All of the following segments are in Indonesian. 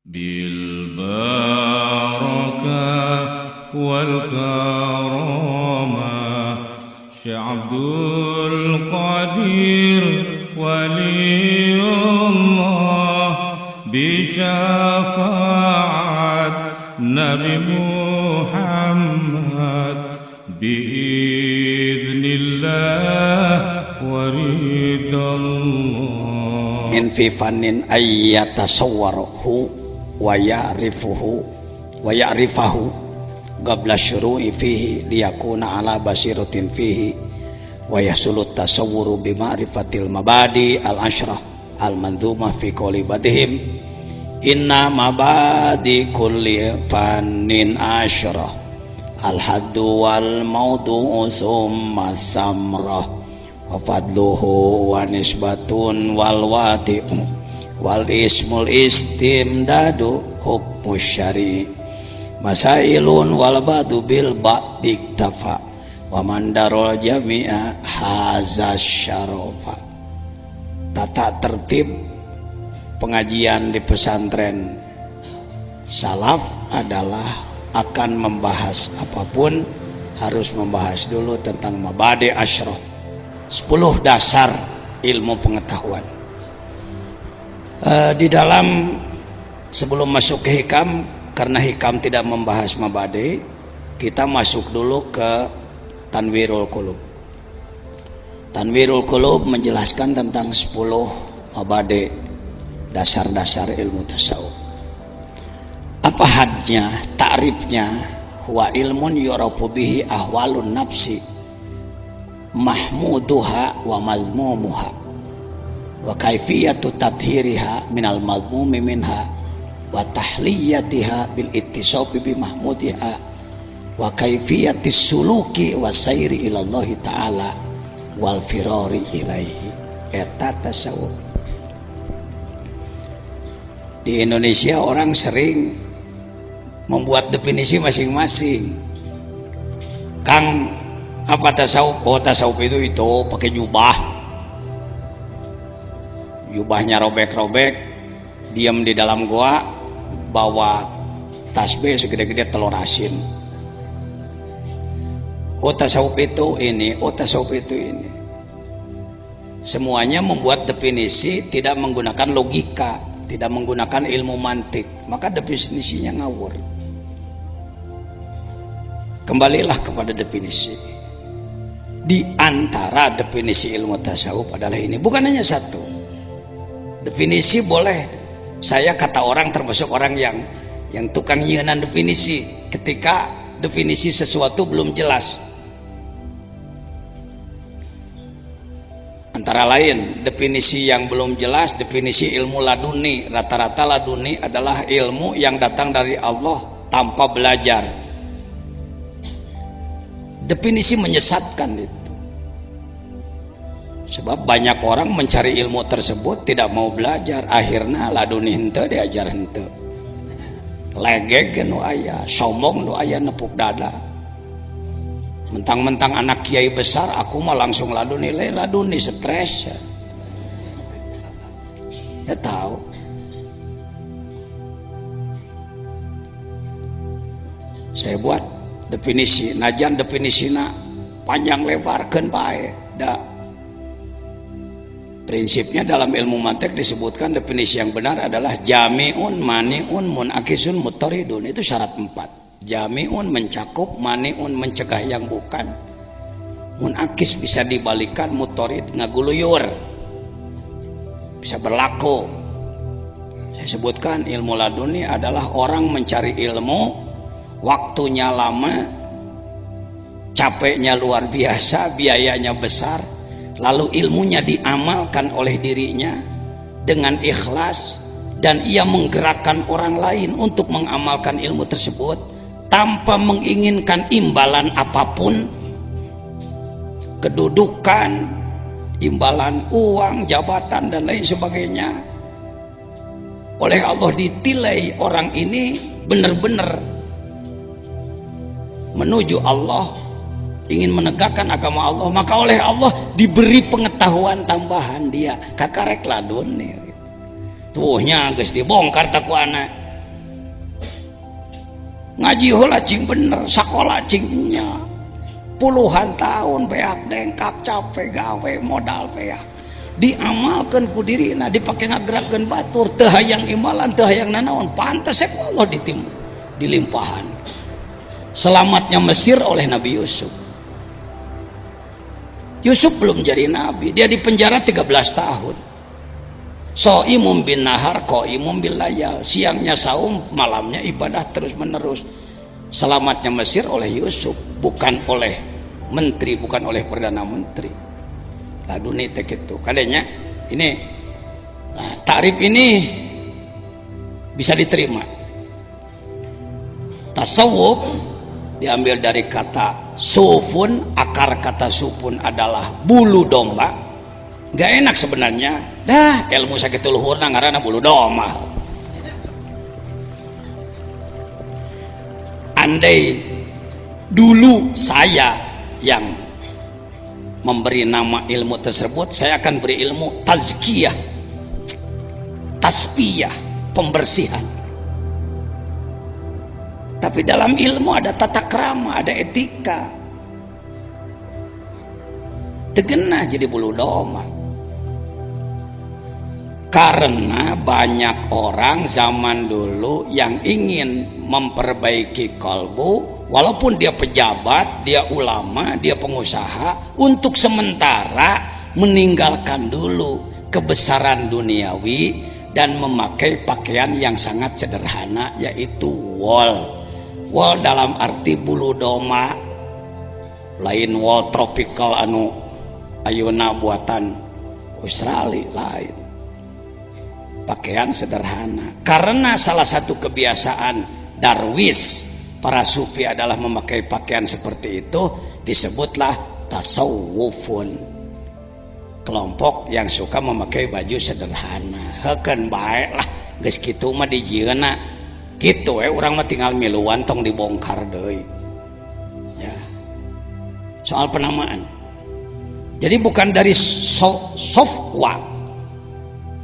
بالبركة والكرامة شيخ عبد القادر ولي الله بشفاعة نبي محمد بإذن الله ورضا الله من في فن أن يتصوره ويعرفه قبل الشروع فيه ليكون على بصيرة فيه ويحصل التصور بمعرفة المبادئ العشرة المنظومة في قول بدهم إن مبادئ كل فن عشرة الحد والموضوع ثم الثمرة وفضله ونسبة والوادئ والاسم الاستمداد حكم الشريع مسائل والبعض بالبعض اكتفى ومن دار الجميع هذا الشرف. Tata tertib pengajian di pesantren salaf adalah akan membahas apapun harus membahas dulu tentang mabadi asyrah, 10 dasar ilmu pengetahuan. Di dalam sebelum masuk ke hikam, karena hikam tidak membahas mabadi, kita masuk dulu ke Tanwirul Qulub. Tanwirul Qulub menjelaskan tentang 10 mabadi, dasar-dasar ilmu tasawuf. Apa hadnya, ta'rifnya? Huwa ilmun yurafu bihi ahwalun nafsi mahmuduha wa mazmumuha wa kaifiyatu tathhiriha minal mazmumi minha wa tahliyatiha bil ittisafi bi mahmudiha wa kaifiyatis suluki wa sayri ila Allah ta'ala wal firari ilaihi. Eta tasawuf. Di Indonesia orang sering membuat definisi masing-masing. Kang, apa tasawuf? Oh, tasawuf itu pakai jubah. Jubahnya robek-robek, diam di dalam goa, bawa tasbih segede-gede telur asin. Oh, tasawuf itu ini, oh tasawuf itu ini. Semuanya membuat definisi tidak menggunakan logika, tidak menggunakan ilmu mantik, maka definisinya ngawur. Kembalilah kepada definisi. Di antara definisi ilmu tasawuf adalah ini, bukan hanya satu. Definisi boleh, saya kata orang termasuk orang yang tukang nyieunan definisi ketika definisi sesuatu belum jelas. Antara lain definisi yang belum jelas, definisi ilmu laduni. Rata-rata laduni adalah ilmu yang datang dari Allah tanpa belajar. Definisi menyesatkan itu. Sebab banyak orang mencari ilmu tersebut tidak mau belajar, akhirnya laduni henteu diajar henteu. Legeg nu aya, sombong nu aya nepuk dada. Mentang-mentang anak kiai besar, aku mah langsung laduni stres. Ya tahu. Saya buat definisi, najan definisina panjang lebar keun bae. Da. Prinsipnya dalam ilmu mantik disebutkan definisi yang benar adalah jami'un, mani'un, munakisun, mutaridun. Itu syarat 4. Jami'un mencakup, mani'un mencegah yang bukan, munakis bisa dibalikan, mutarid ngaguluyur, bisa berlaku. Saya sebutkan ilmu laduni adalah orang mencari ilmu, waktunya lama, capeknya luar biasa, biayanya besar, lalu ilmunya diamalkan oleh dirinya dengan ikhlas, dan ia menggerakkan orang lain untuk mengamalkan ilmu tersebut tanpa menginginkan imbalan apapun, kedudukan, imbalan uang, jabatan dan lain sebagainya. Oleh Allah ditilai orang ini benar-benar menuju Allah, ingin menegakkan agama Allah, maka oleh Allah diberi pengetahuan tambahan dia kakarek ladun nih. Tuhnya geus dibongkar taku anak. ngaji heula cing bener, sekolah cingnya puluhan tahun beak dengkak capek gawe modal beak diamalkan ku dirina dipake ngagerakkeun batur teu hayang imalan teu hayang nanaon pantes Allah dilimpahan. Selamatnya Mesir oleh Nabi Yusuf. Yusuf belum jadi nabi, dia dipenjara 13 tahun. Soimum bin nahar, qoimum bil layal, siangnya saum, malamnya ibadah terus menerus. Selamatnya Mesir oleh Yusuf, bukan oleh menteri, bukan oleh perdana menteri. Lalu nih gitu, kadanya ini takrif ini bisa diterima. Tasawuf diambil dari kata sufun, akar kata sufun adalah bulu domba. Gak enak sebenarnya, dah ilmu sakit luhurna ngaranna bulu domba. Andai dulu saya yang memberi nama ilmu tersebut, saya akan beri ilmu tazkiyah, tasfiyah, pembersihan. Tapi dalam ilmu ada tata krama, ada etika. Tegenah jadi bulu domba. Karena banyak orang zaman dulu yang ingin memperbaiki kalbu, walaupun dia pejabat, dia ulama, dia pengusaha, untuk sementara meninggalkan dulu kebesaran duniawi dan memakai pakaian yang sangat sederhana, yaitu wol. Wol dalam arti bulu domba, lain wol tropical anu ayeuna buatan Australia, lain. Pakaian sederhana. Karena salah satu kebiasaan darwis para sufi adalah memakai pakaian seperti itu, disebutlah tasawufun. Kelompok yang suka memakai baju sederhana. Heukeun bae lah, geus kitu mah dijieuna kitu urang mah tinggal miluan tong dibongkar deui. Ya. Soal penamaan. Jadi bukan dari sofwa.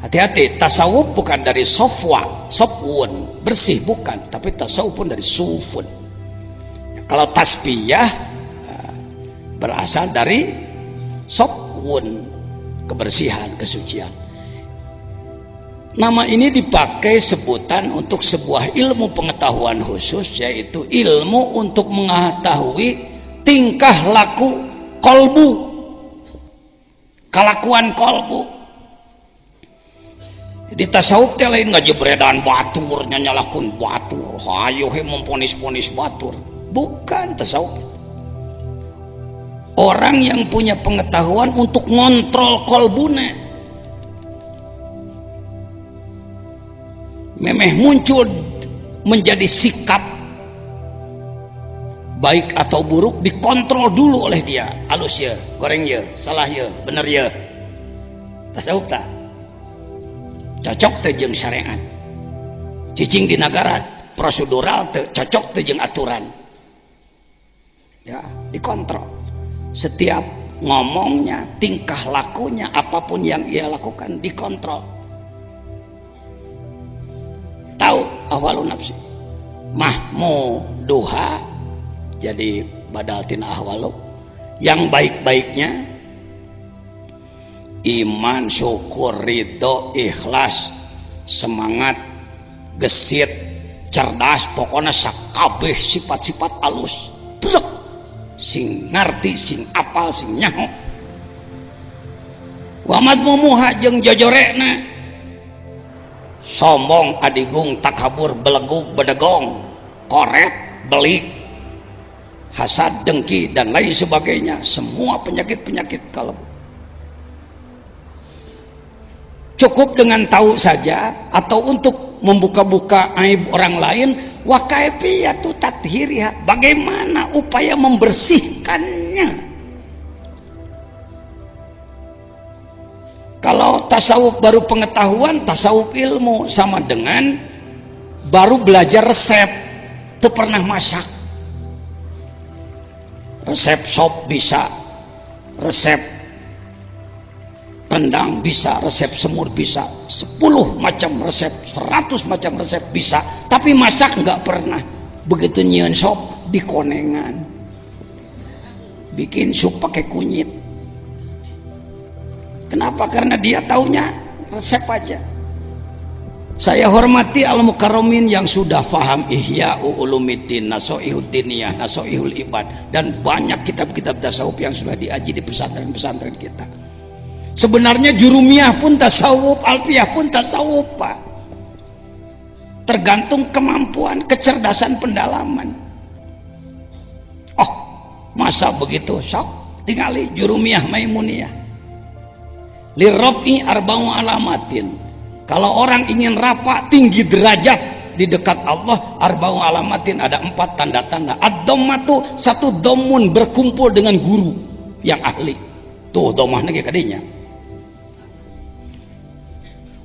Hati-hati, tasawuf bukan dari sofwa, sofwun, bersih bukan, tapi tasawuf pun dari sufun. Kalau tasbiyah berasal dari sofwun, kebersihan, kesucian. Nama ini dipakai sebutan untuk sebuah ilmu pengetahuan khusus, yaitu ilmu untuk mengetahui tingkah laku kolbu, kelakuan kolbu. Di tasawuf teh lain ngajebredan batur, nyalakeun batur, hayu he memponis-ponis batur. Bukan tasawuf itu. Orang yang punya pengetahuan untuk ngontrol kolbuna. Memeh muncul menjadi sikap baik atau buruk, dikontrol dulu oleh dia. Alus ya, goreng ya, salah ya, bener ya. Tasawuf tak cocok teh jeung syariat, cicing di negara prosedural teh cocok teh jeung aturan, ya dikontrol setiap ngomongnya, tingkah lakunya, apapun yang ia lakukan dikontrol. Tahu ahwalun nafsi mahmuduha, jadi badal tina ahwalu yang baik-baiknya iman, syukur, ridho, ikhlas, semangat, gesit, cerdas, pokoknya sakabeh sifat-sifat alus. Brek, sing ngarti, sing apal, sing nyaho. Wamat mumuha jeung jojorekna, sombong, adigung, takabur, belegug, bedegong, koret, belik, hasad, dengki, dan lain sebagainya. Semua penyakit-penyakit kalbu. Cukup dengan tahu saja atau untuk membuka-buka aib orang lain, wa kaifiyatu tathhiriha, bagaimana upaya membersihkannya. Kalau tasawuf baru pengetahuan, tasawuf ilmu, sama dengan baru belajar resep, itu pernah masak. Resep sop bisa, resep rendang bisa, resep semur bisa, 10 macam resep, 100 macam resep bisa, tapi masak nggak pernah. begitu nyieun sop dikonengan, bikin sup pakai kunyit. Kenapa? Karena dia taunya resep aja. Saya hormati al-mukarramin yang sudah faham Ihya'u Ulumiddin, Nasoihud Diniyah, Nasoihul Ibad, dan banyak kitab-kitab tasawuf yang sudah diaji di pesantren-pesantren kita. Sebenarnya jurumiyah pun tasawuf, alfiyah pun tasawuf, Pak. Tergantung kemampuan, kecerdasan, pendalaman. Oh, masa begitu? Sok, tinggali jurumiyah Maimuniyah. Lirrab'i arba'u alamatin. Kalau orang ingin rapat tinggi derajat di dekat Allah, arba'u alamatin, ada 4 tanda-tanda. Ad-dhammatu, satu dhammun, berkumpul dengan guru yang ahli. Tuh dhammahna ge kadinya.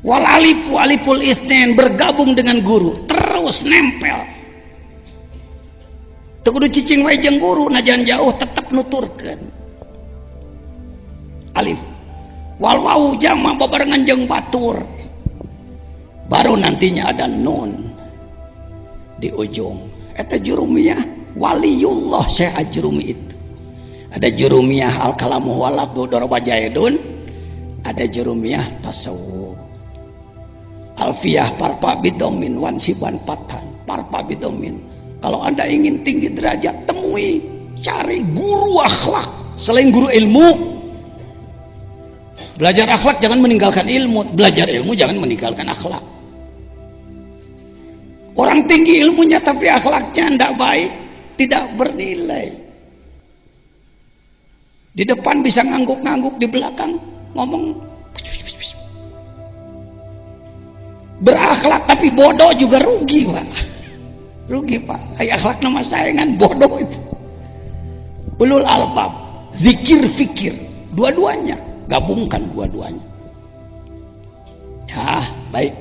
Wal alifu aliful isnin, bergabung dengan guru, terus nempel. Teu kudu cicing wae jeung guru, najan jauh tetep nuturkeun. Alif. Wal wau jama babarengan jeung batur. Baru nantinya ada nun di ujung. Eta jurumiyah waliullah Syekh Ajrumi itu. Ada jurumiyah al-kalamu wal lafdhu daraba jaidun, ada jurumiyah tasawuf. Alfiyah parpa bidomin wansiban patan, parpa bidomin. Kalau Anda ingin tinggi derajat, temui, cari guru akhlak selain guru ilmu. Belajar akhlak jangan meninggalkan ilmu, belajar ilmu jangan meninggalkan akhlak. Orang tinggi ilmunya tapi akhlaknya tidak baik, tidak bernilai. Di depan bisa ngangguk-ngangguk, di belakang ngomong. Berakhlak tapi bodoh juga rugi, Pak. Rugi, Pak. Akhlak nama sayangan bodoh itu. Ulul albab, zikir fikir, dua-duanya, gabungkan dua-duanya. Ya, baik.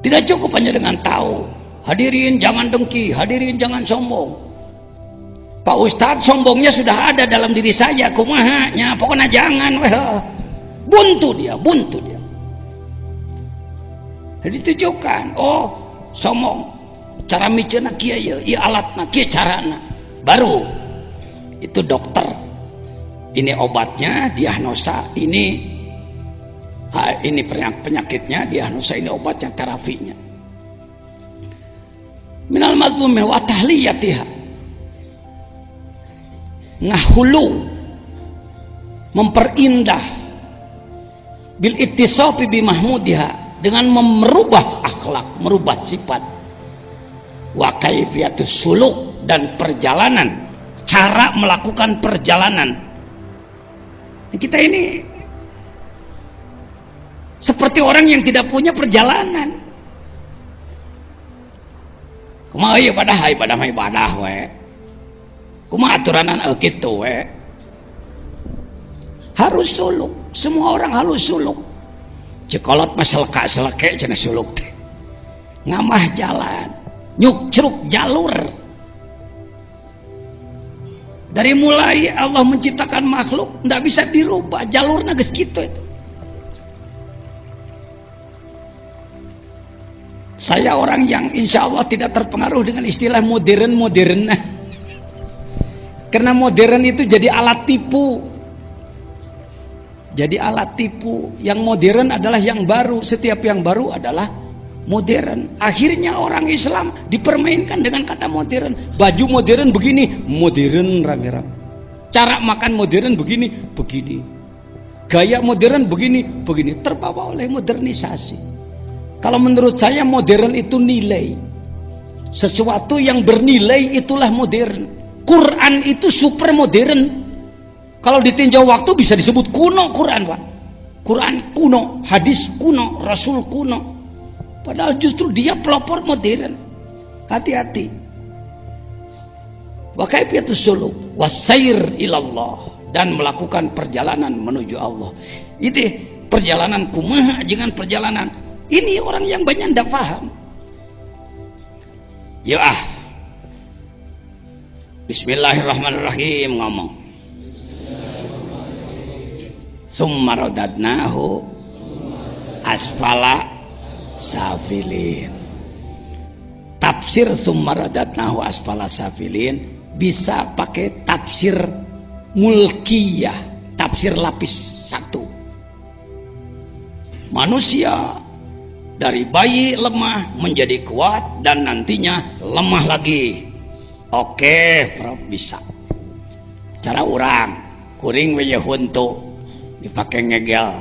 Tidak cukup hanya dengan tahu. Hadirin jangan dengki, hadirin jangan sombong. Pak Ustadz, sombongnya sudah ada dalam diri saya, kumahanya, pokoknya jangan. Buntu dia. Jadi tunjukkan, oh sombong, cara micena kieu ye, ieu alatna, kieu carana. Baru itu dokter. Ini obatnya, diagnosa, ini penyakitnya, diagnosa, ini obatnya, terapinya. Minal madhmumi wa tahliyatiha, ngahulu, memperindah, bil ittisafi bi mahmudiha, dengan merubah akhlak, merubah sifat, wa kaifiyatus suluk, dan perjalanan, cara melakukan perjalanan. Kita ini seperti orang yang tidak punya perjalanan. Kumaha ibadah we. Kumaha aturanan kitu we. Harus suluk. Semua orang harus suluk. Cekolot mah seleka-seleke cenah suluk teh. Ngamah jalan, nyuk-cruk jalur. Dari mulai Allah menciptakan makhluk tidak bisa dirubah, jalurna geus kitu itu. Saya orang yang insya Allah tidak terpengaruh dengan istilah modern. Karena modern itu jadi alat tipu. Yang modern adalah yang baru. Setiap yang baru adalah modern. Akhirnya orang Islam dipermainkan dengan kata modern. Baju modern begini, modern rame-rame. Cara makan modern begini. Gaya modern begini. Terbawa oleh modernisasi. Kalau menurut saya modern itu nilai. Sesuatu yang bernilai itulah modern. Quran itu super modern. Kalau ditinjau waktu bisa disebut kuno Quran, Pak. Quran kuno, hadis kuno, Rasul kuno. Padahal justru dia pelopor modern. Hati-hati. Wa kaifiyatus suluk wasair ilallah, dan melakukan perjalanan menuju Allah. Itu perjalanan kumaha dengan perjalanan. Ini orang yang banyak tidak paham. Bismillahirrahmanirrahim ngomong. Tsumma radadnahu asfala safilin. tafsir tsumma radadnahu asfala safilin bisa pakai tafsir mulkiyah, tafsir lapis 1. Manusia dari bayi lemah menjadi kuat dan nantinya lemah lagi. Oke, Prof, bisa. Cara orang kuring we huntu dipakai ngegel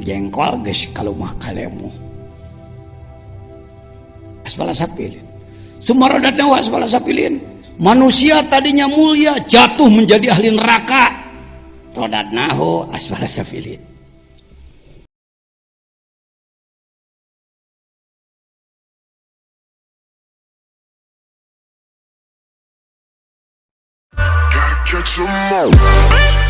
jengkol geus kalumah kalemu. Asfala safilin. Sumaradadna wa asfala safilin. Manusia tadinya mulia jatuh menjadi ahli neraka. Radadnahu asfala safilin. Catch 'em all.